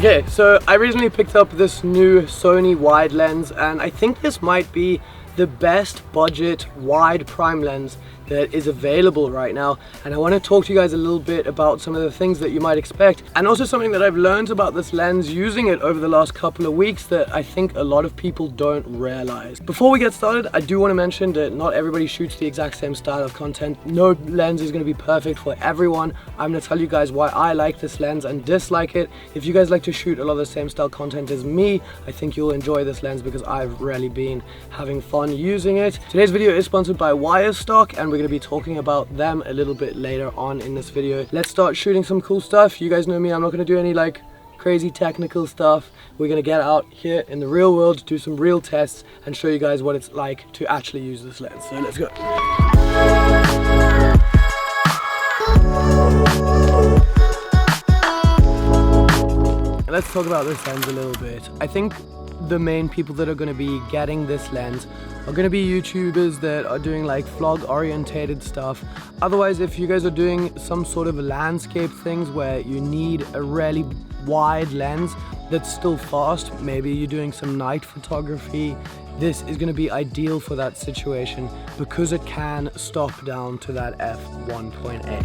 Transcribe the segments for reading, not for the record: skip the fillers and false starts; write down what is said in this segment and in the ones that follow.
Okay, so I recently picked up this new Sony wide lens, and I think this might be the best budget wide prime lens that is available right now. And I want to talk to you guys a little bit about some of the things that you might expect, and also something that I've learned about this lens using it over the last couple of weeks that I think a lot of people don't realize. Before we get started, I do want to mention that not everybody shoots the exact same style of content. No lens is going to be perfect for everyone. I'm going to tell you guys why I like this lens and dislike it. If you guys like to shoot a lot of the same style content as me, I think you'll enjoy this lens because I've really been having fun using it. Today's video is sponsored by Wirestock, and we're going to be talking about them a little bit later on in this video. Let's start shooting some cool stuff. You guys know me, I'm not going to do any like crazy technical stuff. We're going to get out here in the real world, do some real tests, and show you guys what it's like to actually use this lens. So let's go. Let's talk about this lens a little bit. I think the main people that are going to be getting this lens are going to be YouTubers that are doing like vlog orientated stuff. Otherwise, if you guys are doing some sort of landscape things where you need a really wide lens that's still fast, maybe you're doing some night photography, this is going to be ideal for that situation because it can stop down to that f1.8.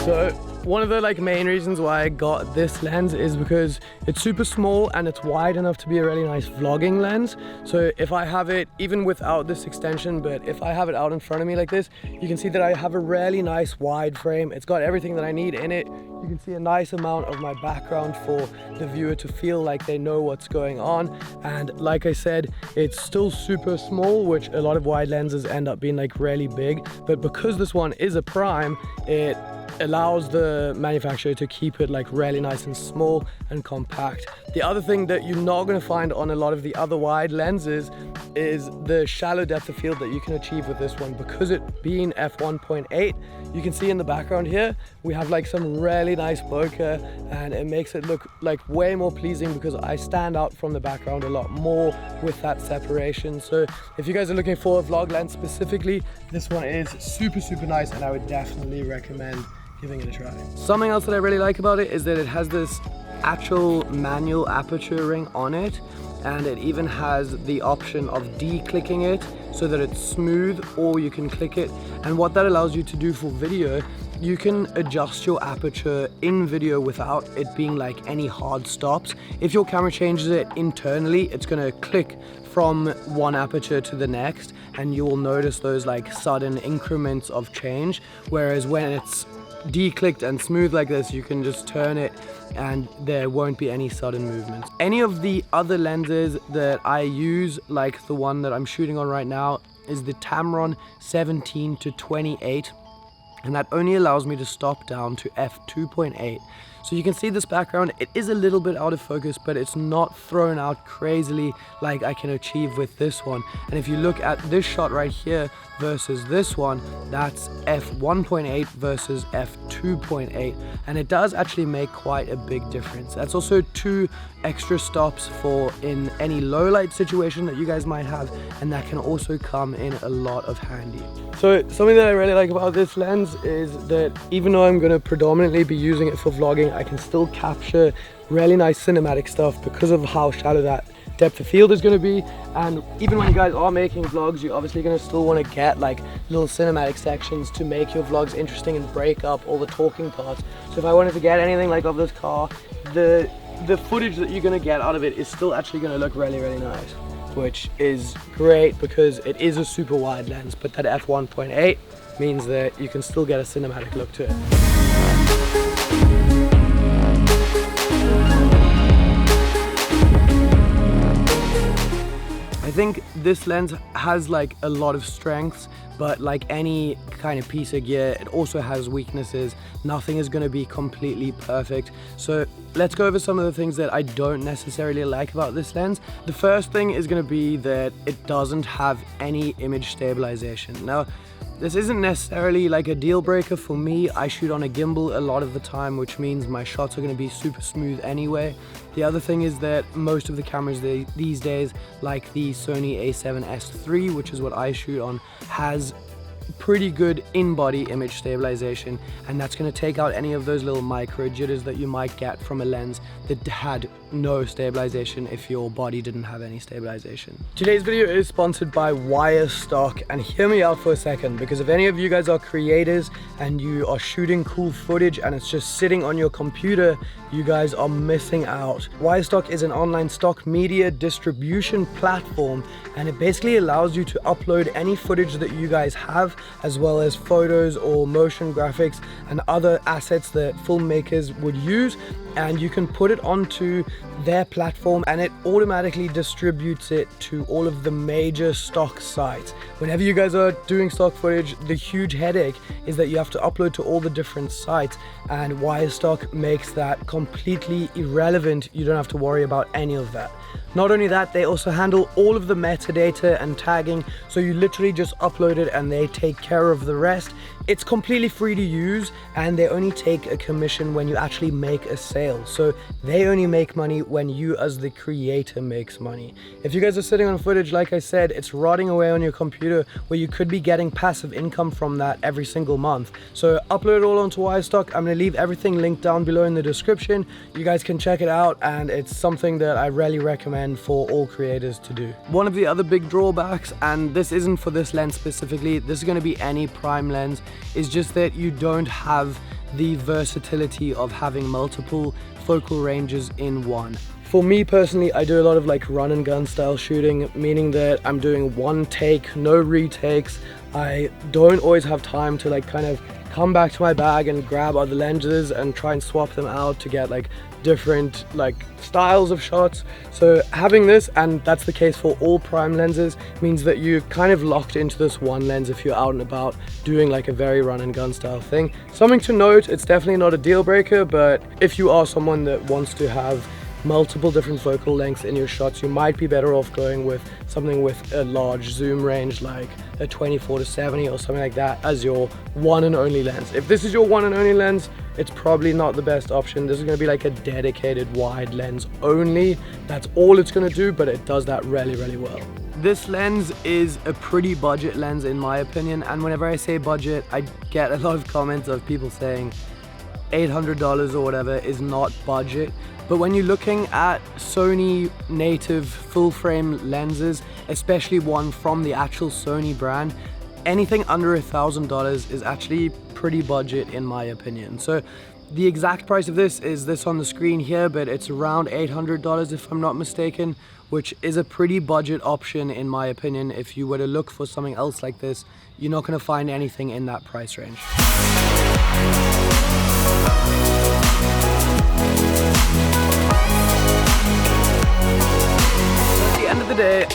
So one of the main reasons why I got this lens is because it's super small and it's wide enough to be a really nice vlogging lens. So if I have it, even without this extension, but if I have it out in front of me like this, you can see that I have a really nice wide frame. It's got everything that I need in it. You can see a nice amount of my background for the viewer to feel like they know what's going on. And like I said, it's still super small, which a lot of wide lenses end up being really big. But because this one is a prime, it allows the manufacturer to keep it really nice and small and compact. The other thing that you're not going to find on a lot of the other wide lenses is the shallow depth of field that you can achieve with this one. Because it being f1.8, you can see in the background here we have some really nice bokeh, and it makes it look way more pleasing because I stand out from the background a lot more with that separation. So if you guys are looking for a vlog lens specifically, this one is super nice, and I would definitely recommend giving it a try. Something else that I really like about it is that it has this actual manual aperture ring on it, and it even has the option of de-clicking it so that it's smooth, or you can click it. And what that allows you to do for video, you can adjust your aperture in video without it being any hard stops. If your camera changes it internally, it's gonna click from one aperture to the next, and you will notice those sudden increments of change. Whereas when it's de-clicked and smooth like this, you can just turn it and there won't be any sudden movements. Any of the other lenses that I use, like the one that I'm shooting on right now, is the Tamron 17 to 28, and that only allows me to stop down to f2.8. So you can see this background, it is a little bit out of focus, but it's not thrown out crazily like I can achieve with this one. And if you look at this shot right here versus this one, that's f1.8 versus f2.8, and it does actually make quite a big difference. That's also 2 extra stops for in any low light situation that you guys might have, and that can also come in a lot of handy. So something that I really like about this lens is that even though I'm going to predominantly be using it for vlogging, I can still capture really nice cinematic stuff because of how shallow that depth of field is going to be. And even when you guys are making vlogs, you're obviously going to still want to get little cinematic sections to make your vlogs interesting and break up all the talking parts. So if I wanted to get anything of this car, the footage that you're going to get out of it is still actually going to look really nice, which is great because it is a super wide lens, but that f1.8 means that you can still get a cinematic look to it. I think this lens has a lot of strengths, but like any kind of piece of gear, it also has weaknesses. Nothing is going to be completely perfect. So let's go over some of the things that I don't necessarily like about this lens. The first thing is going to be that it doesn't have any image stabilization. Now, this isn't necessarily a deal breaker for me. I shoot on a gimbal a lot of the time, which means my shots are going to be super smooth anyway. The other thing is that most of the cameras these days, like the Sony a7S III, which is what I shoot on, has pretty good in-body image stabilization, and that's going to take out any of those little micro jitters that you might get from a lens that had no stabilization if your body didn't have any stabilization. Today's video is sponsored by Wirestock, and hear me out for a second, because if any of you guys are creators and you are shooting cool footage and it's just sitting on your computer, you guys are missing out. Wirestock is an online stock media distribution platform, and it basically allows you to upload any footage that you guys have, as well as photos or motion graphics and other assets that filmmakers would use, and you can put it onto their platform and it automatically distributes it to all of the major stock sites. Whenever you guys are doing stock footage, the huge headache is that you have to upload to all the different sites, and Wirestock makes that completely irrelevant. You don't have to worry about any of that. Not only that, they also handle all of the metadata and tagging, so you literally just upload it and they take care of the rest. It's completely free to use, and they only take a commission when you actually make a sale. So they only make money when you as the creator makes money. If you guys are sitting on footage, like I said, it's rotting away on your computer where you could be getting passive income from that every single month. So upload it all onto Wirestock. I'm gonna leave everything linked down below in the description. You guys can check it out, and it's something that I really recommend for all creators to do. One of the other big drawbacks, and this isn't for this lens specifically, this is gonna be any prime lens, is just that you don't have the versatility of having multiple focal ranges in one. For me personally, I do a lot of like run and gun style shooting, meaning that I'm doing one take, no retakes. I don't always have time to like kind of come back to my bag and grab other lenses and try and swap them out to get like different like styles of shots. So having this, and that's the case for all prime lenses, means that you're kind of locked into this one lens if you're out and about doing like a very run and gun style thing. Something to note, it's definitely not a deal breaker, but if you are someone that wants to have multiple different focal lengths in your shots, you might be better off going with something with a large zoom range like a 24-70 or something like that as your one and only lens. If this is your one and only lens, it's probably not the best option. This is going to be like a dedicated wide lens only. That's all it's going to do, but it does that really, really well. This lens is a pretty budget lens in my opinion, and whenever I say budget, I get a lot of comments of people saying $800 or whatever is not budget. But when you're looking at Sony native full frame lenses, especially one from the actual Sony brand, anything under $1,000 is actually pretty budget in my opinion. So the exact price of this is this on the screen here, but it's around $800 if I'm not mistaken, which is a pretty budget option in my opinion. If you were to look for something else like this, you're not going to find anything in that price range. At the end of the day,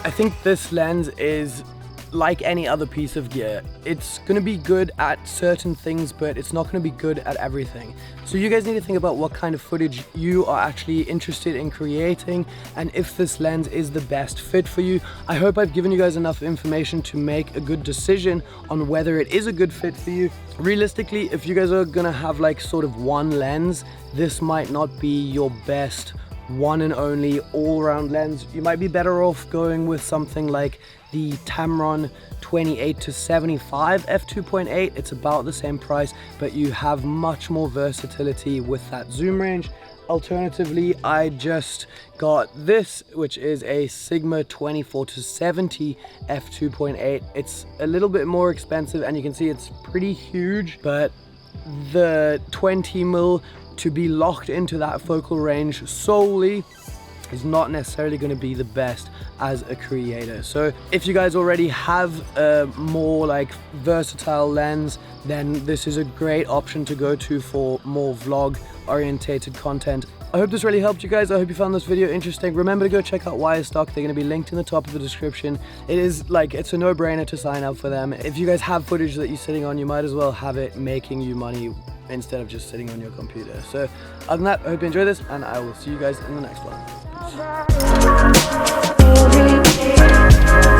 I think this lens is like any other piece of gear. It's gonna be good at certain things, but it's not gonna be good at everything. So you guys need to think about what kind of footage you are actually interested in creating, and if this lens is the best fit for you. I hope I've given you guys enough information to make a good decision on whether it is a good fit for you. Realistically, if you guys are gonna have like sort of one lens, this might not be your best one and only all-round lens. You might be better off going with something like the Tamron 28-75 f2.8. It's about the same price, but you have much more versatility with that zoom range. Alternatively, I just got this, which is a Sigma 24-70 f2.8. It's a little bit more expensive, and you can see it's pretty huge, but the 20mm to be locked into that focal range solely is not necessarily going to be the best as a creator. So if you guys already have a more like versatile lens, then this is a great option to go to for more vlog orientated content. I hope this really helped you guys. I hope you found this video interesting. Remember to go check out Wirestock. They're going to be linked in the top of the description. It's a no-brainer to sign up for them. If you guys have footage that you're sitting on, you might as well have it making you money instead of just sitting on your computer. So other than that, I hope you enjoy this, and I will see you guys in the next one. Peace.